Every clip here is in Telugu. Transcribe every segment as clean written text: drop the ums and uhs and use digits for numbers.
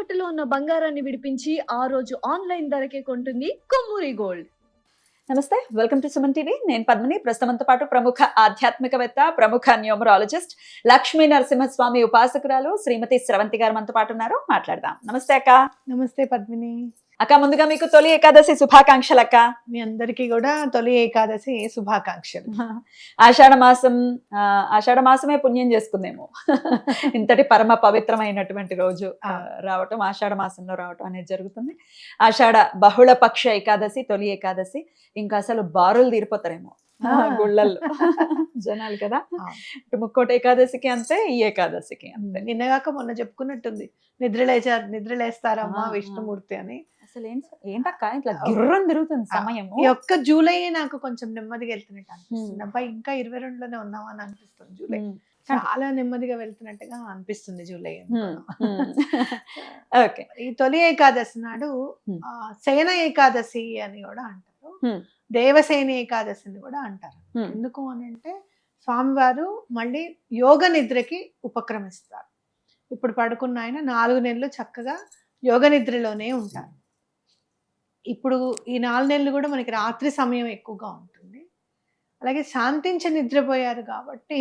తాకట్టులో ఉన్న బంగారాన్ని విడిపించి ఆ రోజు ఆన్లైన్ ధరకే కొంటుంది కొమ్మూరి గోల్డ్. నమస్తే, వెల్కమ్ టు సుమన్ టీవీ. నేను పద్మిని. ప్రస్తుతంతో పాటు ప్రముఖ ఆధ్యాత్మికవేత్త, ప్రముఖ న్యూమరాలజిస్ట్, లక్ష్మీ నరసింహస్వామి ఉపాసకురాలు శ్రీమతి స్రవంతి గారు మనతో పాటు ఉన్నారు. మాట్లాడదాం. నమస్తే అక్క. నమస్తే పద్మిని. అక్క, ముందుగా మీకు తొలి ఏకాదశి శుభాకాంక్షలు అక్క. మీ అందరికీ కూడా తొలి ఏకాదశి శుభాకాంక్షలు. ఆషాఢ మాసమే పుణ్యం చేసుకుందేమో ఇంతటి పరమ పవిత్రమైనటువంటి రోజు రావటం, ఆషాఢ మాసంలో రావటం అనేది జరుగుతుంది. ఆషాఢ బహుళ పక్ష ఏకాదశి, తొలి ఏకాదశి. ఇంకా అసలు బారులు తీరిపోతారేమో గుళ్ళల్లో జనాలు కదా. ముక్కోటి ఏకాదశికి అంతే, ఈ ఏకాదశికి అంతే. నిన్నగాక మొన్న చెప్పుకున్నట్టుంది, నిద్రలేస్తారమ్మా విష్ణుమూర్తి అని. అసలు ఏంటక్క ఇట్లా గిర్రం తిరుగుతుంది సమయం. ఈ ఒక్క జూలై నాకు కొంచెం నెమ్మదిగా వెళ్తున్నట్టు అనిపిస్తుంది. అబ్బాయి ఇంకా 22లోనే ఉన్నావా అని అనిపిస్తుంది. జూలై చాలా నెమ్మదిగా వెళ్తున్నట్టుగా అనిపిస్తుంది జూలై. ఓకే, ఈ తొలి ఏకాదశి నాడు శయన ఏకాదశి అని కూడా అంటారు, దేవసేన ఏకాదశిని కూడా అంటారు. ఎందుకు అని అంటే స్వామివారు మళ్ళీ యోగ నిద్రకి ఉపక్రమిస్తారు. ఇప్పుడు పడుకున్న ఆయన 4 నెలలు చక్కగా యోగ నిద్రలోనే ఉంటారు. ఇప్పుడు ఈ 4 నెలలు కూడా మనకి రాత్రి సమయం ఎక్కువగా ఉంటుంది. అలాగే శాంతించి నిద్రపోయారు కాబట్టి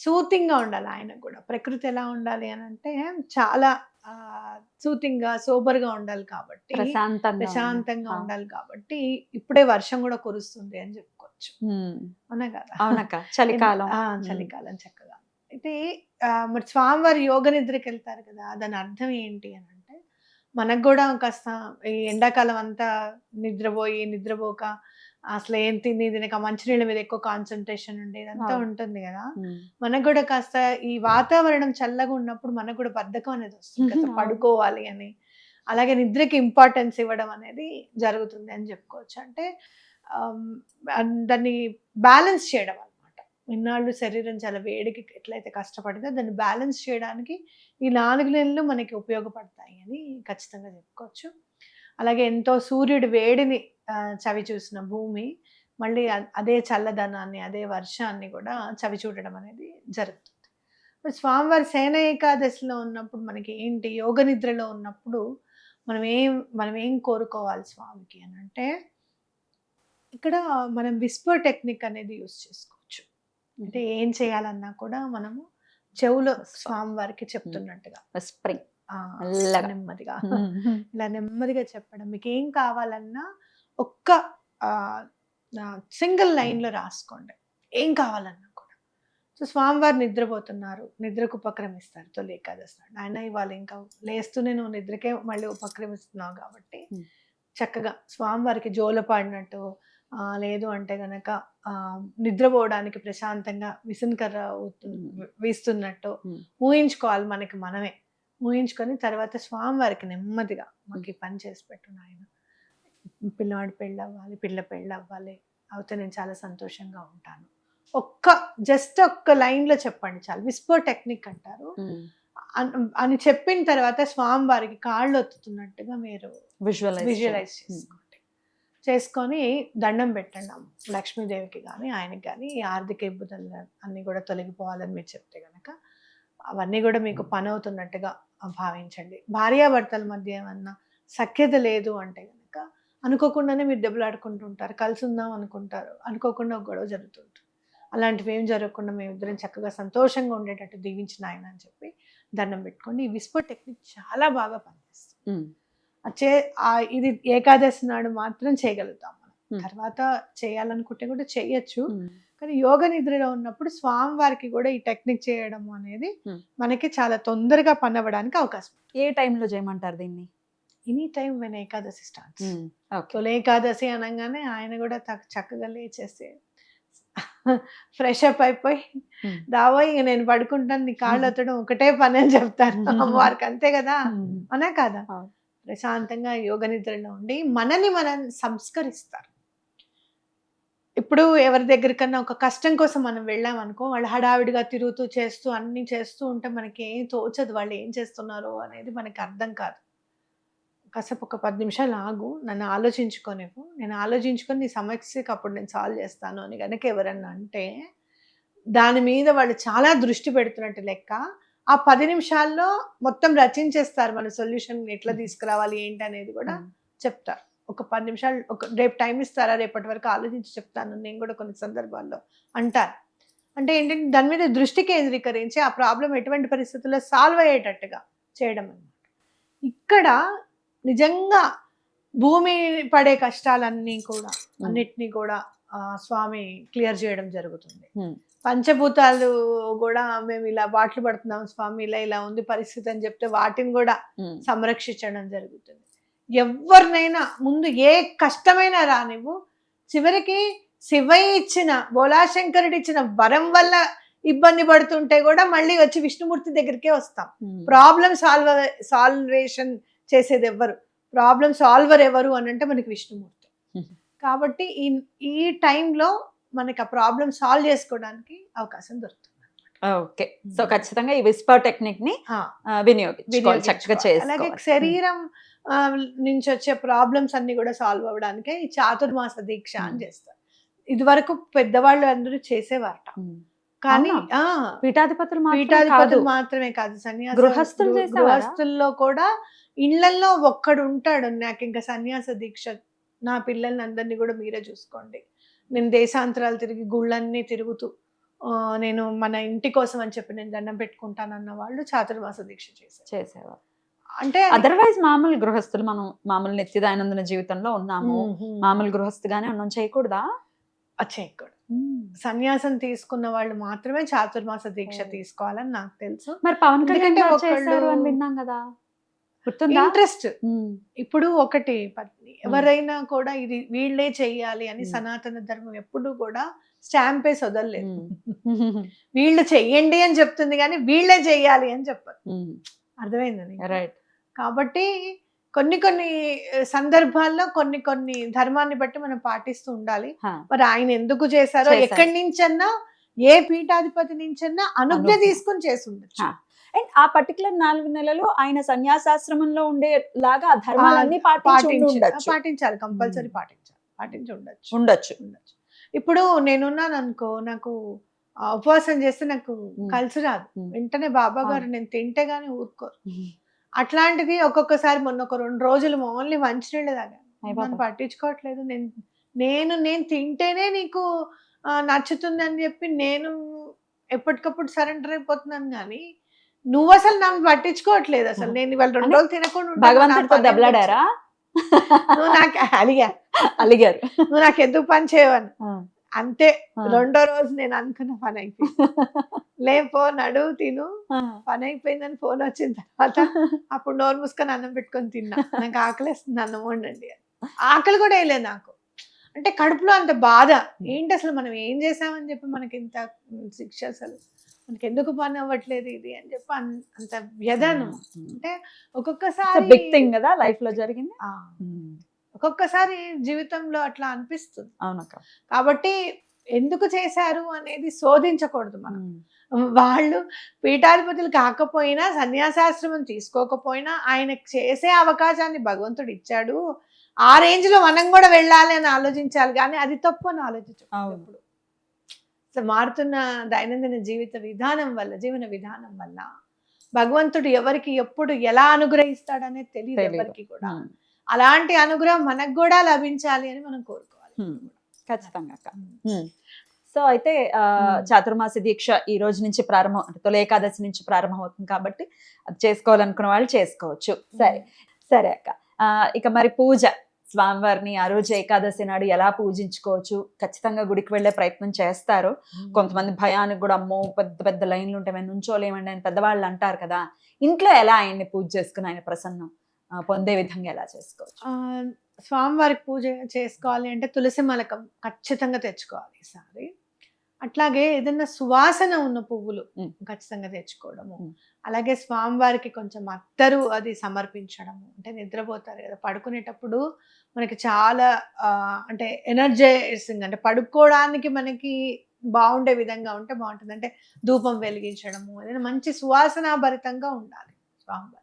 సూతింగ్గా ఉండాలి ఆయనకు కూడా. ప్రకృతి ఎలా ఉండాలి అని అంటే చాలా సూతింగ్గా, సోబర్గా ఉండాలి కాబట్టి, ప్రశాంతంగా ఉండాలి కాబట్టి ఇప్పుడే వర్షం కూడా కురుస్తుంది అని చెప్పుకోవచ్చు. అవునా కదా? అవునక్క, చలికాలం. చలికాలం చక్కగా. అయితే మరి స్వామివారి యోగ నిద్రకి వెళ్తారు కదా, దాని అర్థం ఏంటి అని అంటే, మనకు కూడా కాస్త ఈ ఎండాకాలం అంతా నిద్రపోక అసలు ఏం తినక మంచినీళ్ళ మీద ఎక్కువ కాన్సన్ట్రేషన్ ఉండేదంతా ఉంటుంది కదా. మనకు కూడా కాస్త ఈ వాతావరణం చల్లగా ఉన్నప్పుడు మనకు కూడా బద్ధకం అనేది వస్తుంది కదా, పడుకోవాలి అని. అలాగే నిద్రకి ఇంపార్టెన్స్ ఇవ్వడం అనేది జరుగుతుంది అని చెప్పుకోవచ్చు. అంటే దాన్ని బ్యాలెన్స్ చేయడం అనమాట. ఇన్నాళ్ళు శరీరం చాలా వేడికి ఎట్లయితే కష్టపడిందో దాన్ని బ్యాలెన్స్ చేయడానికి ఈ 4 నెలలు మనకి ఉపయోగపడతాయి అని ఖచ్చితంగా చెప్పుకోవచ్చు. అలాగే ఎంతో సూర్యుడి వేడిని చవి చూసిన భూమి మళ్ళీ అదే చల్లదనాన్ని, అదే వర్షాన్ని కూడా చవి చూడడం అనేది జరుగుతుంది. స్వామివారి శయన ఏకాదశిలో ఉన్నప్పుడు మనకి ఏంటి, యోగ నిద్రలో ఉన్నప్పుడు మనం ఏం కోరుకోవాలి స్వామికి అని అంటే, ఇక్కడ మనం విస్పర్ టెక్నిక్ అనేది యూజ్ చేసుకోవచ్చు. అంటే ఏం చేయాలన్నా కూడా మనము చెవులో స్వామివారికి చెప్తున్నట్టుగా స్ప్రింగ్ నెమ్మదిగా ఇలా నెమ్మదిగా చెప్పడం. మీకు ఏం కావాలన్నా ఒక్క సింగిల్ లైన్లో రాసుకోండి ఏం కావాలన్నా కూడా. సో స్వామివారు నిద్రపోతున్నారు, నిద్రకు ఉపక్రమిస్తారు తొలి ఏకాదశి నాడు. ఆయన ఇవాళ ఇంకా లేస్తూనే నువ్వు నిద్రకే మళ్ళీ ఉపక్రమిస్తున్నావు కాబట్టి చక్కగా స్వామివారికి జోల పాడినట్టు, లేదు అంటే గనక నిద్రపోవడానికి ప్రశాంతంగా విసనకర్ర వీస్తున్నట్టు ఊహించుకోవాలి. మనమే ఊహించుకొని తర్వాత స్వామివారికి నెమ్మదిగా మాకు ఈ పని చేసి పెట్టు నాయన, పిల్లవాడి పెళ్ళి అవ్వాలి, పిల్ల పెళ్ళి అవ్వాలి, అవుతే నేను చాలా సంతోషంగా ఉంటాను. జస్ట్ ఒక్క లైన్లో చెప్పండి చాలు. విస్పర్ టెక్నిక్ అంటారు. అని చెప్పిన తర్వాత స్వామివారికి కాళ్ళు ఒత్తుతున్నట్టుగా మీరు విజువలైజ్ చేసుకొని దండం పెట్టండి. లక్ష్మీదేవికి కానీ ఆయనకి కానీ ఈ ఆర్థిక ఇబ్బందులు అన్నీ కూడా తొలగిపోవాలని మీరు చెప్తే కనుక అవన్నీ కూడా మీకు పని అవుతున్నట్టుగా భావించండి. భార్యాభర్తల మధ్య ఏమన్నా సఖ్యత లేదు అంటే కనుక అనుకోకుండానే మీరు దెబ్బలాడుకుంటుంటారు, కలిసి ఉందాం అనుకుంటారు, అనుకోకుండా ఒక గొడవ జరుగుతుంటుంది. అలాంటివి ఏం జరగకుండా మేమిద్దరం చక్కగా సంతోషంగా ఉండేటట్టు దీవించిన ఆయన అని చెప్పి దండం పెట్టుకోండి. ఈ విస్పర్ టెక్నిక్ చాలా బాగా పనిచేస్తుంది. ఇది ఏకాదశి నాడు మాత్రం చేయగలుగుతాం మనం. తర్వాత చేయాలనుకుంటే కూడా చేయొచ్చు. కానీ యోగ నిద్రలో ఉన్నప్పుడు స్వామివారికి కూడా ఈ టెక్నిక్ చేయడం అనేది మనకి చాలా తొందరగా పని అవ్వడానికి అవకాశం. ఏ టైంలో చేయమంటారు దీన్ని? Any time when Ekadashi starts. తొలి ఏకాదశి అనగానే ఆయన కూడా చక్కగా లేచేసి ఫ్రెష్ అప్ అయిపోయి రాబోయే ఇక నేను పడుకుంటాను, నీ కాళ్ళు ఎత్తడం ఒకటే పని అని చెప్తారు అమ్మవారికి. అంతే కదా, అనే కదా. ప్రశాంతంగా యోగ నిద్రలో ఉండి మనని మనం సంస్కరిస్తారు. ఇప్పుడు ఎవరి దగ్గరికన్నా ఒక కష్టం కోసం మనం వెళ్ళామనుకో, వాళ్ళు హడావిడిగా తిరుగుతూ చేస్తూ అన్నీ చేస్తూ ఉంటే మనకి ఏం తోచదు, వాళ్ళు ఏం చేస్తున్నారో అనేది మనకి అర్థం కాదు. కాసేపు ఒక 10 నిమిషాలు ఆగు, నన్ను ఆలోచించుకోనివ్వు, నేను ఆలోచించుకొని నీ సమస్యకి అప్పుడు నేను సాల్వ్ చేస్తాను అని కనుక ఎవరన్నా అంటే దాని మీద వాళ్ళు చాలా దృష్టి పెడుతున్నట్టు లెక్క. ఆ 10 నిమిషాల్లో మొత్తం రచించేస్తారు, మన సొల్యూషన్ ఎట్లా తీసుకురావాలి ఏంటి అనేది కూడా చెప్తారు. ఒక 10 నిమిషాలు రేపు టైం ఇస్తారా, రేపటి వరకు ఆలోచించి చెప్తాను నేను కూడా కొన్ని సందర్భాల్లో అంటారు. అంటే ఏంటంటే దాని మీద దృష్టి కేంద్రీకరించి ఆ ప్రాబ్లం ఎటువంటి పరిస్థితుల్లో సాల్వ్ అయ్యేటట్టుగా చేయడం అన్నమాట. ఇక్కడ నిజంగా భూమి పడే కష్టాలన్నీ కూడా అన్నిటినీ కూడా స్వామి క్లియర్ చేయడం జరుగుతుంది. పంచభూతాలు కూడా మేము ఇలా బాటలు పడుతున్నాం స్వామి, ఇలా ఇలా ఉంది పరిస్థితి అని చెప్తే వాటిని కూడా సంరక్షించడం జరుగుతుంది. ఎవరినైనా ముందు ఏ కష్టమైనా రానివ్వు, చివరికి శివయ్య ఇచ్చిన బోలాశంకరుడు ఇచ్చిన వరం వల్ల ఇబ్బంది పడుతుంటే కూడా మళ్ళీ వచ్చి విష్ణుమూర్తి దగ్గరికే వస్తాం. ప్రాబ్లం సాల్వేషన్ చేసేది ఎవరు, ప్రాబ్లం సాల్వర్ ఎవరు అని అంటే మనకి విష్ణుమూర్తి. కాబట్టి ఈ టైంలో మనకి ఆ ప్రాబ్లం సాల్వ్ చేసుకోవడానికి అవకాశం దొరుకుతుంది. ఓకే, సో ఖచ్చితంగా ఈ విస్పర్ టెక్నిక్ ని వినియోగించుకోవాలి, చక్కగా చేసుకోవాలి. అలాగే శరీరం నుంచి వచ్చే ప్రాబ్లమ్స్ అన్ని కూడా సాల్వ్ అవ్వడానికే ఈ చాతుర్మాస దీక్ష అని చేస్తారు. ఇది వరకు పెద్దవాళ్ళు అందరూ చేసేవారట, కానీ పీఠాధిపతులు మాత్రమే కాదు, సన్యాసి గృహస్థుల్లో కూడా ఇళ్లలో ఒక్కడు ఉంటాడు, నాకు ఇంకా సన్యాస దీక్ష, నా పిల్లల్ని అందరినీ కూడా మీరే చూసుకోండి, నేను దేశాంతరాలు తిరిగి గుళ్ళన్నీ తిరుగుతూ నేను మన ఇంటి కోసం అని చెప్పి నేను దండం పెట్టుకుంటానన్న వాళ్ళు చాతుర్మాస దీక్ష చేసేవారు. అంటే అదర్వైజ్ మామూలు గృహస్థులు, మనం మామూలు నిత్య దైనందిన జీవితంలో ఉన్నాము, మామూలు గృహస్థుగానే ఉన్నాం, చేయకూడదా? చేయకూడదు. సన్యాసం తీసుకున్న వాళ్ళు మాత్రమే చాతుర్మాస దీక్ష తీసుకోవాలని నాకు తెలుసు. మరి పవన్ కళ్యాణ్ చేశారు అని విన్నాం కదా, ఇంట్రెస్ట్. ఇప్పుడు ఒకటి ఎవరైనా కూడా ఇది వీళ్ళే చెయ్యాలి అని సనాతన ధర్మం ఎప్పుడు కూడా స్టాంప్ వేసి వదలలేదు. వీళ్ళు చెయ్యండి అని చెప్తుంది కానీ వీళ్ళే చెయ్యాలి అని చెప్పరు. అర్థమైందని. రైట్. కాబట్టి కొన్ని కొన్ని సందర్భాల్లో కొన్ని కొన్ని ధర్మాన్ని బట్టి మనం పాటిస్తూ ఉండాలి. మరి ఆయన ఎందుకు చేశారో, ఎక్కడి నుంచన్నా ఏ పీఠాధిపతి నుంచన్నా అనుజ్ఞ తీసుకుని చేసి ఉండొచ్చు. అండ్ ఆ పర్టికులర్ 4 నెలలు ఆయన సన్యాసాశ్రమంలో ఉండేలాగా ఆ ధర్మాలన్నీ పాటించాలి, కంపల్సరీ పాటించి ఉండొచ్చు. ఇప్పుడు నేనున్నాను అనుకో, నాకు ఉపవాసం చేస్తే నాకు కలిసి రాదు, వెంటనే బాబా గారు నేను తింటే గానీ ఊరుకోరు. అట్లాంటిది ఒక్కొక్కసారి మొన్న ఒక 2 రోజులు ఓన్లీ మంచినీళ్ళు తాగాను, నన్ను పట్టించుకోవట్లేదు, నేను తింటేనే నీకు నచ్చుతుంది అని చెప్పి నేను ఎప్పటికప్పుడు సరెండర్ అయిపోతున్నాను, కానీ నువ్వు అసలు నన్ను పట్టించుకోవట్లేదు. అసలు నేను ఇవాళ 2 రోజులు తినకుండా భగవంతుడితో దెబ్బలాడారా? నువ్వు నాకు అలిగారు, నువ్వు నాకు ఎందుకు పని చేయవని. అంతే, 2వ రోజు నేను అనుకున్న పని అయిపోయింది, లేపో నడువు తిను, పని అయిపోయిందని ఫోన్ వచ్చిన తర్వాత అప్పుడు నోరు మూసుకొని అన్నం పెట్టుకొని తిన్నా. నాకు ఆకలిస్తుంది, అన్నం వండండి అని. ఆకలి కూడా వేయలేదు నాకు, అంటే కడుపులో అంత బాధ. ఏంటి అసలు మనం ఏం చేసామని చెప్పి మనకి ఇంత శిక్ష, అసలు మనకి ఎందుకు పని అవ్వట్లేదు ఇది అని చెప్పి అంత వ్యధను. అంటే ఒక్కొక్కసారి బిగ్ థింగ్ కదా లైఫ్ లో జరిగింది, ఒక్కొక్కసారి జీవితంలో అట్లా అనిపిస్తుంది. అవునక్క. కాబట్టి ఎందుకు చేశారు అనేది శోధించకూడదు మనం. వాళ్ళు పీఠాధిపతులు కాకపోయినా, సన్యాసాశ్రమం తీసుకోకపోయినా ఆయనకు చేసే అవకాశాన్ని భగవంతుడు ఇచ్చాడు, ఆ రేంజ్ లో మనం కూడా వెళ్ళాలి అని ఆలోచించాలి, కానీ అది తప్పు అని ఆలోచించప్పుడు. మారుతున్న దైనందిన జీవిన విధానం వల్ల భగవంతుడు ఎవరికి ఎప్పుడు ఎలా అనుగ్రహిస్తాడనేది తెలియదు ఎవరికి కూడా. అలాంటి అనుగ్రహం మనకు కూడా లభించాలి అని మనం కోరుకోవాలి. ఖచ్చితంగా. సో అయితే చాతుర్మాస దీక్ష ఈ రోజు నుంచి ప్రారంభం, అంటే తొలి ఏకాదశి నుంచి ప్రారంభం అవుతుంది కాబట్టి అది చేసుకోవాలనుకున్న వాళ్ళు చేసుకోవచ్చు. సరే అక్క, ఇక మరి పూజ, స్వామివారిని ఆ రోజు ఏకాదశి నాడు ఎలా పూజించుకోవచ్చు? ఖచ్చితంగా గుడికి వెళ్లే ప్రయత్నం చేస్తారు. కొంతమంది భయానికి కూడా, అమ్మో పెద్ద పెద్ద లైన్లు ఉంటాయి, మేము నుంచోలేమండి అని పెద్దవాళ్ళు అంటారు కదా. ఇంట్లో ఎలా ఆయన్ని పూజ చేసుకుని ఆయన ప్రసన్నం పొందే విధంగా ఎలా చేసుకోవచ్చు? స్వామివారికి పూజ చేసుకోవాలి అంటే తులసి మలకం ఖచ్చితంగా తెచ్చుకోవాలి ఈసారి. అట్లాగే ఏదైనా సువాసన ఉన్న పువ్వులు ఖచ్చితంగా తెచ్చుకోవడము. అలాగే స్వామివారికి కొంచెం అత్తరు అది సమర్పించడము. అంటే నిద్రపోతారు కదా, పడుకునేటప్పుడు మనకి చాలా అంటే ఎనర్జైజింగ్, అంటే పడుకోవడానికి మనకి బాగుండే విధంగా ఉంటే బాగుంటుంది. అంటే ధూపం వెలిగించడము, ఏదైనా మంచి సువాసనాభరితంగా ఉండాలి స్వామివారి.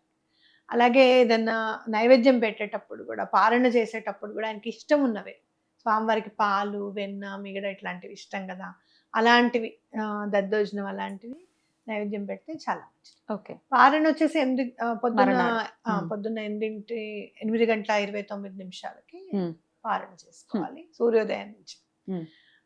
అలాగే ఏదన్నా నైవేద్యం పెట్టేటప్పుడు కూడా, పారణ చేసేటప్పుడు కూడా ఆయనకి ఇష్టం ఉన్నవే, స్వామివారికి పాలు, వెన్న, మిగడ ఇట్లాంటివి ఇష్టం కదా, అలాంటివి దద్దోజనం అలాంటివి నైవేద్యం పెడితే చాలా మంచిది. ఓకే. పారణ వచ్చేసి పొద్దున్న మరునాడు. పొద్దున్న 8:29 పారణ చేసుకోవాలి సూర్యోదయం నుంచి.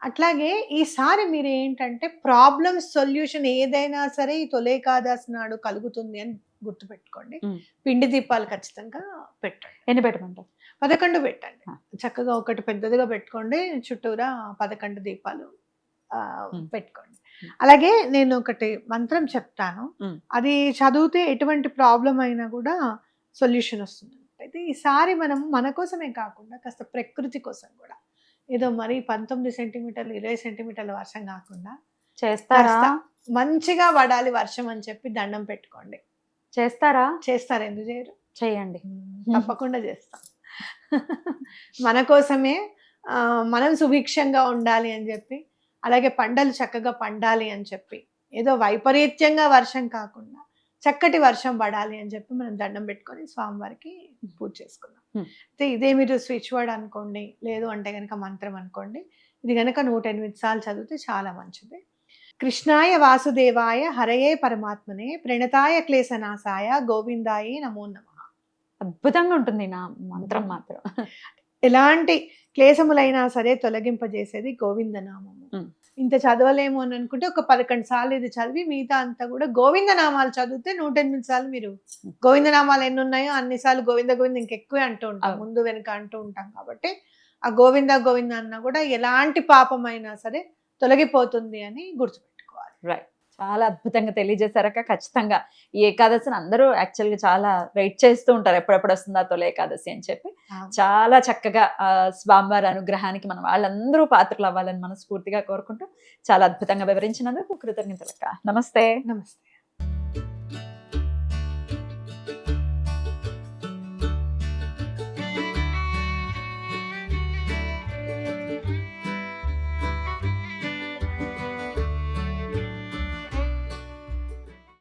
అట్లాగే ఈసారి మీరు ఏంటంటే ప్రాబ్లమ్ సొల్యూషన్ ఏదైనా సరే ఈ తొలి ఏకాదశి నాడు కలుగుతుంది అని గుర్తుపెట్టుకోండి. పిండి దీపాలు ఖచ్చితంగా పెట్టండి. ఎన్ని పెట్టమంటారు? 11 పెట్టండి. చక్కగా ఒకటి పెద్దదిగా పెట్టుకోండి, చుట్టూరా 11 దీపాలు పెట్టుకోండి. అలాగే నేను ఒకటి మంత్రం చెప్తాను, అది చదివితే ఎటువంటి ప్రాబ్లం అయినా కూడా సొల్యూషన్ వస్తుంది. అయితే ఈసారి మనం మన కోసమే కాకుండా కాస్త ప్రకృతి కోసం కూడా, ఏదో మరి 19 సెంటీమీటర్లు 20 సెంటీమీటర్ల వర్షం కాకుండా చేస్తారా? మంచిగా పడాలి వర్షం అని చెప్పి దండం పెట్టుకోండి. చేస్తారా? చేస్తారు, ఎందుకు చేయరు? చేయండి, తప్పకుండా చేస్తాం. మన కోసమే మనం సుభిక్షంగా ఉండాలి అని చెప్పి, అలాగే పంటలు చక్కగా పండాలి అని చెప్పి, ఏదో వైపరీత్యంగా వర్షం కాకుండా చక్కటి వర్షం పడాలి అని చెప్పి మనం దండం పెట్టుకొని స్వామివారికి పూజ చేసుకుందాం. అయితే ఇదే మీరు స్విచ్ వర్డ్ అనుకోండి, లేదు అంటే కనుక మంత్రం అనుకోండి. ఇది కనుక 108 సార్లు చదివితే చాలా మంచిది. కృష్ణాయ వాసుదేవాయ హరయే పరమాత్మనే ప్రణతాయ క్లేశనాశాయ గోవిందాయ నమో నమః. అద్భుతంగా ఉంటుంది నా మంత్రం మాత్రం. ఎలాంటి క్లేశములైనా సరే తొలగింపజేసేది గోవిందనామము. ఇంత చదవలేము అని అనుకుంటే ఒక 11 సార్లు ఇది చదివి మిగతా అంతా కూడా గోవిందనామాలు చదివితే 108 సార్లు మీరు గోవిందనామాలు ఎన్ని ఉన్నాయో అన్ని సార్లు గోవింద గోవింద ఇంకెక్కువే అంటూ ఉంటాం, ముందు వెనుక అంటూ ఉంటాం. కాబట్టి ఆ గోవింద గోవింద అన్న కూడా ఎలాంటి పాపమైనా సరే తొలగిపోతుంది అని గుర్తుపెట్టుకోవాలి. రైట్, చాలా అద్భుతంగా తెలియజేశారక. ఖచ్చితంగా ఈ ఏకాదశిని అందరూ యాక్చువల్గా చాలా వెయిట్ చేస్తూ ఉంటారు, ఎప్పుడెప్పుడు వస్తుందా తొలి ఏకాదశి అని చెప్పి. చాలా చక్కగా స్వామివారి అనుగ్రహానికి మనం వాళ్ళందరూ పాత్రలు అవ్వాలని మనస్ఫూర్తిగా కోరుకుంటూ చాలా అద్భుతంగా వివరించినందుకు కృతజ్ఞతలక్క. నమస్తే. నమస్తే.